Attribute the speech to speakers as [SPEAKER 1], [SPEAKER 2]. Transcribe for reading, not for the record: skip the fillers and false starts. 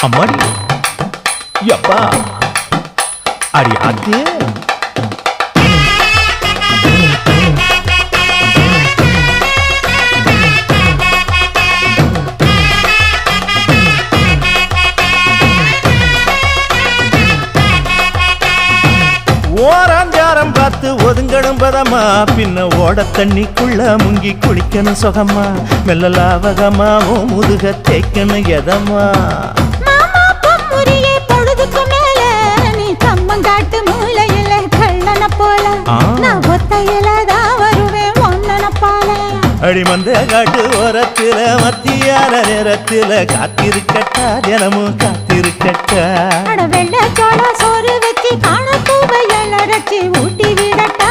[SPEAKER 1] அம்மாடி யப்பா அடி ஆத்தே ஓராஞ்சாரம் பார்த்து ஒதுங்கணும் பதமா பின்ன ஓட தண்ணிக்குள்ள முங்கி குளிக்கணும் சுகமா மெல்ல லாவகமா ஓ முதுக தேய்க்கணும் எதமா
[SPEAKER 2] பொழுதுக்கு மேல நீ கம்மங்காட்டு மூலையில கள்ளன போல நான் ஒத்தையிலதான் வருவேன் ஒன்னன போல
[SPEAKER 1] அடிமந்த காட்டு ஓரத்துல மத்தியான நேரத்துல காத்திருக்கட்டா தினமும் காத்திருக்கட்டா
[SPEAKER 2] வெள்ள சோள சோறு வச்சு காண பூவையல் அரைச்சி ஊட்டி விடட்டா